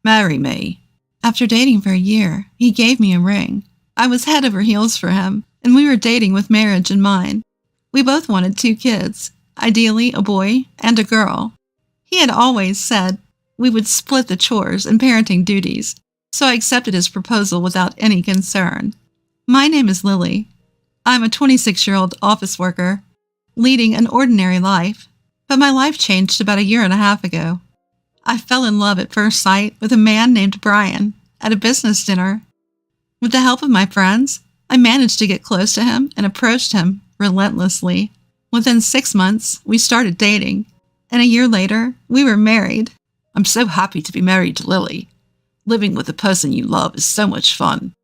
Marry me. After dating for a year, he gave me a ring. I was head over heels for him, and we were dating with marriage in mind. We both wanted 2 kids, ideally a boy and a girl. He had always said we would split the chores and parenting duties, so I accepted his proposal without any concern. My name is Lily. I'm a 26-year-old office worker, leading an ordinary life, but my life changed about a year and a half ago. I fell in love at first sight with a man named Brian at a business dinner. With the help of my friends, I managed to get close to him and approached him relentlessly. Within 6 months, we started dating, and a year later, we were married. I'm so happy to be married to Lily. Living with the person you love is so much fun.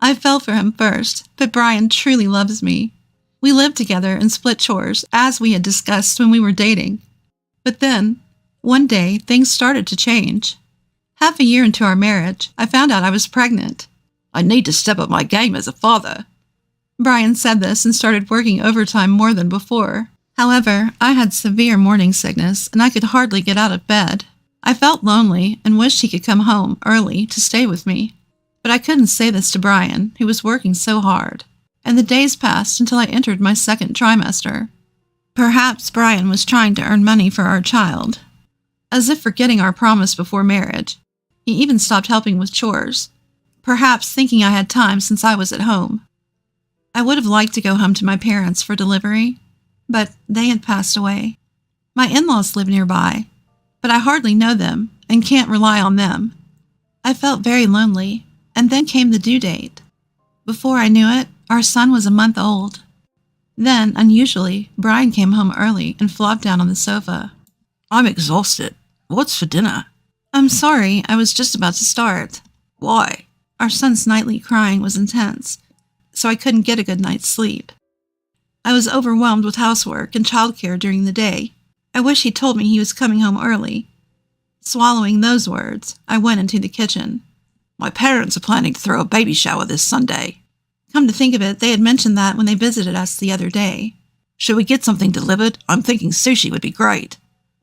I fell for him first, but Brian truly loves me. We lived together and split chores, as we had discussed when we were dating. But then, one day, things started to change. Half a year into our marriage, I found out I was pregnant. I need to step up my game as a father. Brian said this and started working overtime more than before. However, I had severe morning sickness and I could hardly get out of bed. I felt lonely and wished he could come home early to stay with me. But I couldn't say this to Brian, who was working so hard. And the days passed until I entered my 2nd trimester. Perhaps Brian was trying to earn money for our child. As if forgetting our promise before marriage, he even stopped helping with chores, perhaps thinking I had time since I was at home. I would have liked to go home to my parents for delivery, but they had passed away. My in-laws live nearby, but I hardly know them and can't rely on them. I felt very lonely, and then came the due date. Before I knew it, our son was a month old. Then, unusually, Brian came home early and flopped down on the sofa. I'm exhausted. What's for dinner? I'm sorry, I was just about to start. Why? Our son's nightly crying was intense, so I couldn't get a good night's sleep. I was overwhelmed with housework and childcare during the day. I wish he'd told me he was coming home early. Swallowing those words, I went into the kitchen. My parents are planning to throw a baby shower this Sunday. Come to think of it, they had mentioned that when they visited us the other day. Should we get something delivered? I'm thinking sushi would be great.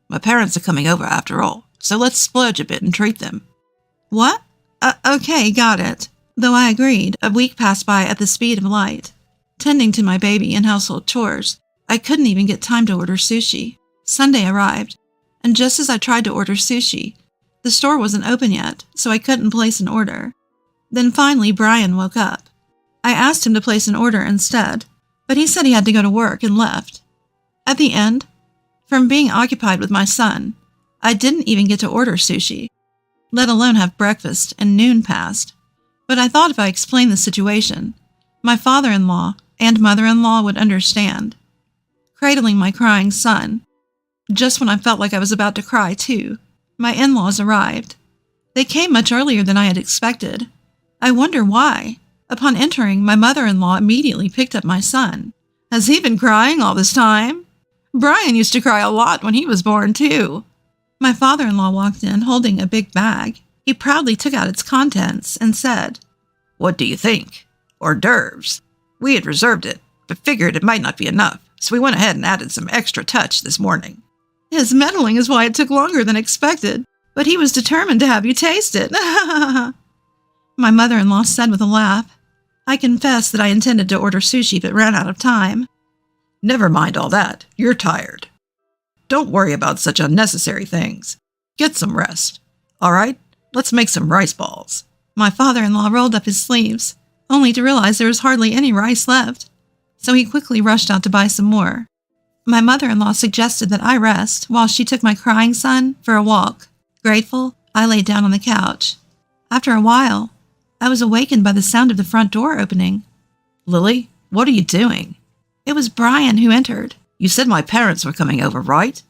My parents are coming over after all, so let's splurge a bit and treat them. What? Okay, got it. Though I agreed, a week passed by at the speed of light. Tending to my baby and household chores, I couldn't even get time to order sushi. Sunday arrived, and just as I tried to order sushi, the store wasn't open yet, so I couldn't place an order. Then finally, Brian woke up. I asked him to place an order instead, but he said he had to go to work and left. At the end, from being occupied with my son, I didn't even get to order sushi, let alone have breakfast, and noon passed. But I thought if I explained the situation, my father-in-law and mother-in-law would understand. Cradling my crying son, just when I felt like I was about to cry too, my in-laws arrived. They came much earlier than I had expected. I wonder why. Upon entering, my mother-in-law immediately picked up my son. Has he been crying all this time? Brian used to cry a lot when he was born too. My father-in-law walked in holding a big bag. He proudly took out its contents and said, What do you think? Hors d'oeuvres. We had reserved it, but figured it might not be enough, so we went ahead and added some extra touch this morning. His meddling is why it took longer than expected, but he was determined to have you taste it. My mother-in-law said with a laugh. I confessed that I intended to order sushi but ran out of time. Never mind all that. You're tired. Don't worry about such unnecessary things. Get some rest. All right, let's make some rice balls. My father-in-law rolled up his sleeves, only to realize there was hardly any rice left, so he quickly rushed out to buy some more. My mother-in-law suggested that I rest while she took my crying son for a walk. Grateful, I lay down on the couch. After a while, I was awakened by the sound of the front door opening. Lily, what are you doing? It was Brian who entered. You said my parents were coming over, right?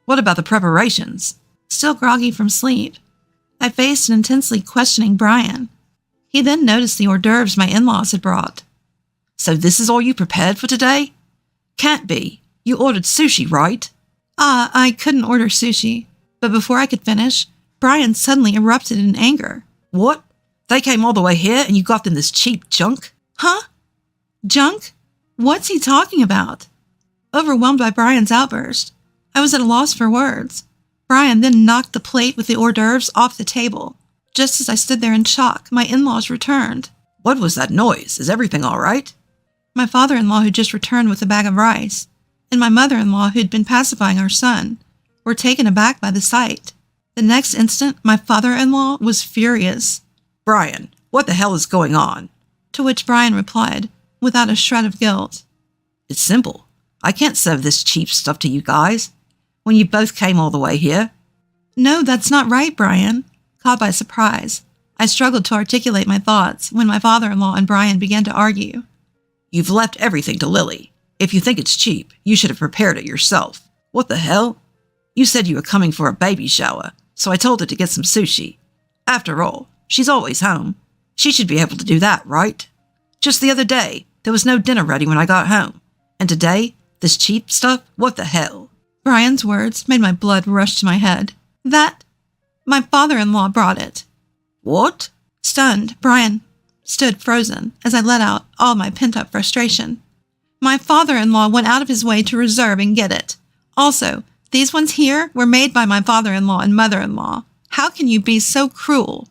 What about the preparations? Still groggy from sleep, I faced an intensely questioning Brian. He then noticed the hors d'oeuvres my in-laws had brought. So this is all you prepared for today? Can't be. You ordered sushi, right? I couldn't order sushi, but before I could finish, Brian suddenly erupted in anger. What? They came all the way here and you got them this cheap junk? Huh? Junk? What's he talking about? Overwhelmed by Brian's outburst, I was at a loss for words. Brian then knocked the plate with the hors d'oeuvres off the table. Just as I stood there in shock, my in-laws returned. What was that noise? Is everything all right? My father-in-law had just returned with a bag of rice, and my mother-in-law, who had been pacifying our son, were taken aback by the sight. The next instant, my father-in-law was furious. Brian, what the hell is going on? To which Brian replied, without a shred of guilt. It's simple. I can't serve this cheap stuff to you guys when you both came all the way here. No, that's not right, Brian. Caught by surprise, I struggled to articulate my thoughts when my father-in-law and Brian began to argue. You've left everything to Lily. If you think it's cheap, you should have prepared it yourself. What the hell? You said you were coming for a baby shower, so I told her to get some sushi. After all, she's always home. She should be able to do that, right? Just the other day, there was no dinner ready when I got home. And today, this cheap stuff? What the hell? Brian's words made my blood rush to my head. My father-in-law brought it. What? Stunned, Brian stood frozen as I let out all my pent-up frustration. My father-in-law went out of his way to reserve and get it. Also, these ones here were made by my father-in-law and mother-in-law. How can you be so cruel?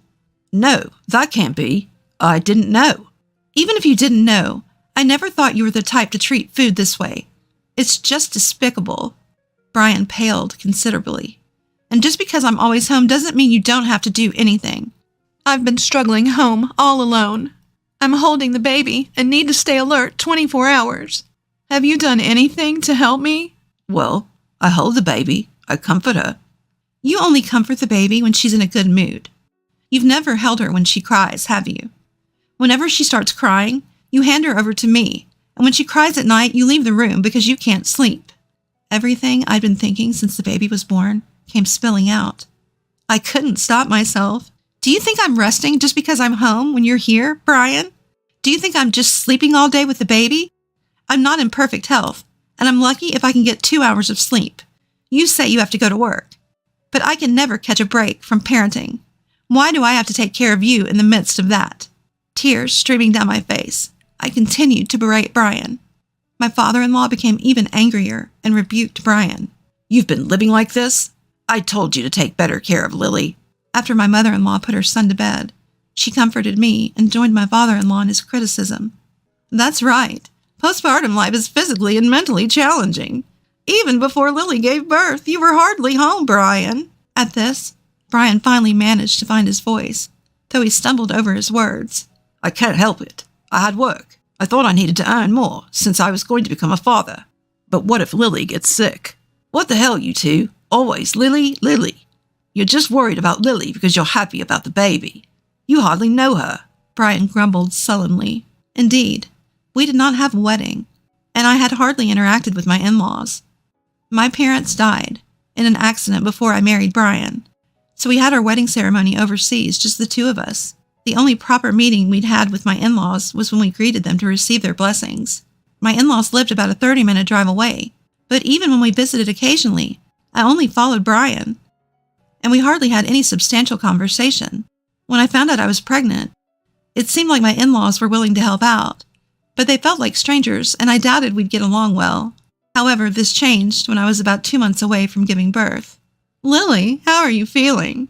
No, that can't be. I didn't know. Even if you didn't know, I never thought you were the type to treat food this way. It's just despicable. Brian paled considerably. And just because I'm always home doesn't mean you don't have to do anything. I've been struggling home all alone. I'm holding the baby and need to stay alert 24 hours. Have you done anything to help me? Well, I hold the baby. I comfort her. You only comfort the baby when she's in a good mood. You've never held her when she cries, have you? Whenever she starts crying, you hand her over to me, and when she cries at night, you leave the room because you can't sleep. Everything I'd been thinking since the baby was born came spilling out. I couldn't stop myself. Do you think I'm resting just because I'm home when you're here, Brian? Do you think I'm just sleeping all day with the baby? I'm not in perfect health, and I'm lucky if I can get 2 hours of sleep. You say you have to go to work, but I can never catch a break from parenting. Why do I have to take care of you in the midst of that? Tears streaming down my face, I continued to berate Brian. My father-in-law became even angrier and rebuked Brian. You've been living like this? I told you to take better care of Lily. After my mother-in-law put her son to bed, she comforted me and joined my father-in-law in his criticism. That's right. Postpartum life is physically and mentally challenging. Even before Lily gave birth, you were hardly home, Brian. At this, Brian finally managed to find his voice, though he stumbled over his words. I can't help it. I had work. I thought I needed to earn more since I was going to become a father. But what if Lily gets sick? What the hell, you two? Always Lily, Lily. You're just worried about Lily because you're happy about the baby. You hardly know her. Brian grumbled sullenly. Indeed, we did not have a wedding, and I had hardly interacted with my in-laws. My parents died in an accident before I married Brian, so we had our wedding ceremony overseas, just the two of us. The only proper meeting we'd had with my in-laws was when we greeted them to receive their blessings. My in-laws lived about a 30-minute drive away, but even when we visited occasionally, I only followed Brian, and we hardly had any substantial conversation. When I found out I was pregnant, it seemed like my in-laws were willing to help out, but they felt like strangers, and I doubted we'd get along well. However, this changed when I was about 2 months away from giving birth. Lily, how are you feeling?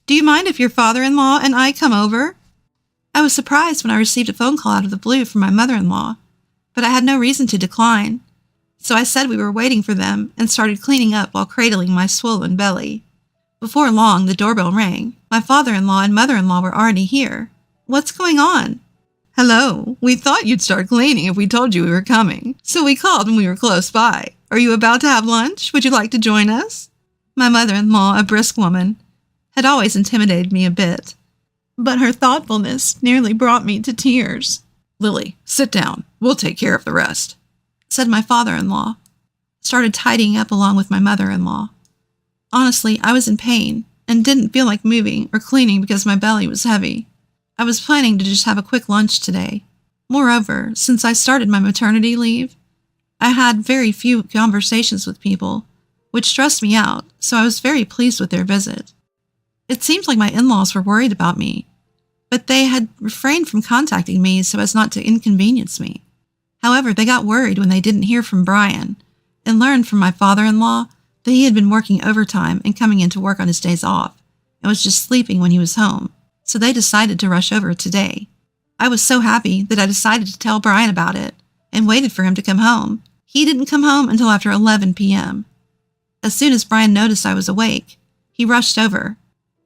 Do you mind if your father-in-law and I come over? I was surprised when I received a phone call out of the blue from my mother-in-law, but I had no reason to decline. So I said we were waiting for them and started cleaning up while cradling my swollen belly. Before long, the doorbell rang. My father-in-law and mother-in-law were already here. What's going on? Hello, we thought you'd start cleaning if we told you we were coming, so we called when we were close by. Are you about to have lunch? Would you like to join us? My mother-in-law, a brisk woman, had always intimidated me a bit, but her thoughtfulness nearly brought me to tears. Lily, sit down. We'll take care of the rest, said my father-in-law. Started tidying up along with my mother-in-law. Honestly, I was in pain and didn't feel like moving or cleaning because my belly was heavy. I was planning to just have a quick lunch today. Moreover, since I started my maternity leave, I had very few conversations with people, which stressed me out, so I was very pleased with their visit. It seemed like my in-laws were worried about me, but they had refrained from contacting me so as not to inconvenience me. However, they got worried when they didn't hear from Brian and learned from my father-in-law that he had been working overtime and coming into work on his days off and was just sleeping when he was home. so they decided to rush over today. I was so happy that I decided to tell Brian about it and waited for him to come home. He didn't come home until after 11 p.m. As soon as Brian noticed I was awake, he rushed over.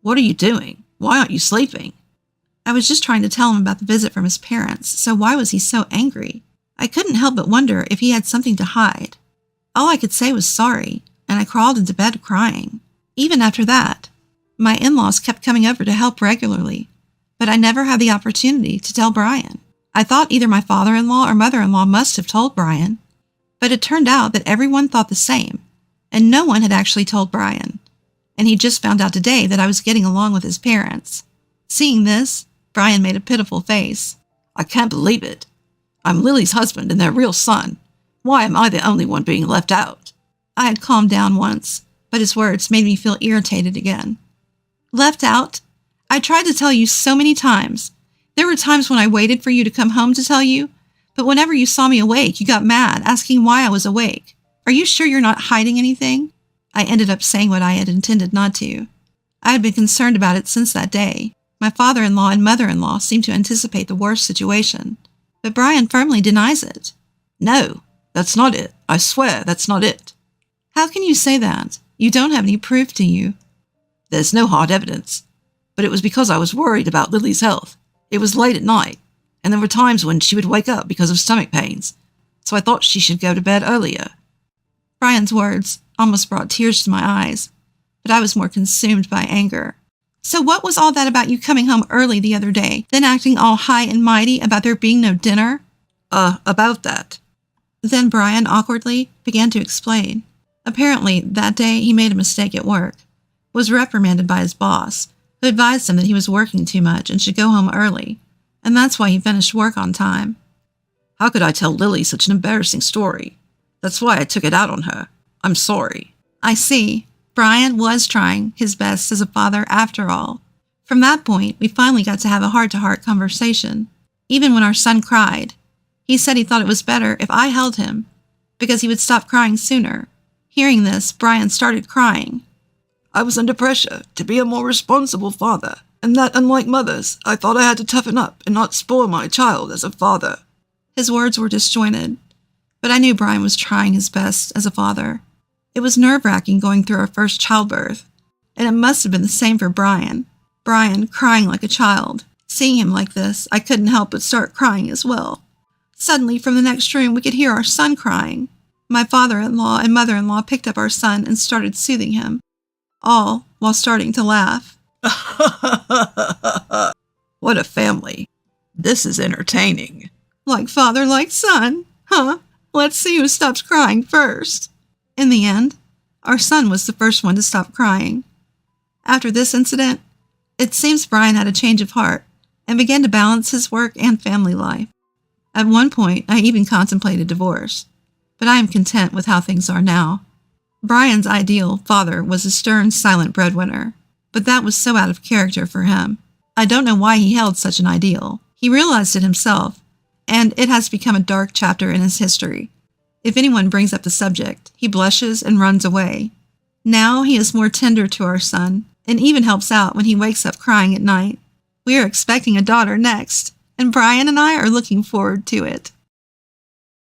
What are you doing? Why aren't you sleeping? I was just trying to tell him about the visit from his parents, so why was he so angry? I couldn't help but wonder if he had something to hide. All I could say was sorry, and I crawled into bed crying. Even after that, my in-laws kept coming over to help regularly, but I never had the opportunity to tell Brian. I thought either my father-in-law or mother-in-law must have told Brian, but it turned out that everyone thought the same, and no one had actually told Brian, and he just found out today that I was getting along with his parents. Seeing this, Brian made a pitiful face. I can't believe it. I'm Lily's husband and their real son. Why am I the only one being left out? I had calmed down once, but his words made me feel irritated again. Left out? I tried to tell you so many times. There were times when I waited for you to come home to tell you, but whenever you saw me awake, you got mad, asking why I was awake. Are you sure you're not hiding anything? I ended up saying what I had intended not to. I had been concerned about it since that day. My father-in-law and mother-in-law seemed to anticipate the worst situation, but Brian firmly denies it. No, that's not it. I swear that's not it. How can you say that? You don't have any proof, do you? There's no hard evidence, but it was because I was worried about Lily's health. It was late at night, and there were times when she would wake up because of stomach pains, so I thought she should go to bed earlier. Brian's words almost brought tears to my eyes, but I was more consumed by anger. So what was all that about you coming home early the other day, then acting all high and mighty about there being no dinner? About that. Then Brian awkwardly began to explain. Apparently, that day he made a mistake at work, was reprimanded by his boss, who advised him that he was working too much and should go home early, and that's why he finished work on time. How could I tell Lily such an embarrassing story? That's why I took it out on her. I'm sorry. I see. Brian was trying his best as a father after all. From that point, we finally got to have a heart-to-heart conversation. Even when our son cried, he said he thought it was better if I held him, because he would stop crying sooner. Hearing this, Brian started crying. I was under pressure to be a more responsible father, and that, unlike mothers, I thought I had to toughen up and not spoil my child as a father. His words were disjointed, but I knew Brian was trying his best as a father. It was nerve-wracking going through our first childbirth, and it must have been the same for Brian. Brian crying like a child. Seeing him like this, I couldn't help but start crying as well. Suddenly, from the next room, we could hear our son crying. My father-in-law and mother-in-law picked up our son and started soothing him, all while starting to laugh. What a family. This is entertaining. Like father, like son, huh? Let's see who stops crying first. In the end, our son was the first one to stop crying. After this incident, it seems Brian had a change of heart and began to balance his work and family life. At one point, I even contemplated divorce, but I am content with how things are now. Brian's ideal father was a stern, silent breadwinner, but that was so out of character for him. I don't know why he held such an ideal. He realized it himself, and it has become a dark chapter in his history. If anyone brings up the subject, he blushes and runs away. Now he is more tender to our son, and even helps out when he wakes up crying at night. We are expecting a daughter next, and Brian and I are looking forward to it.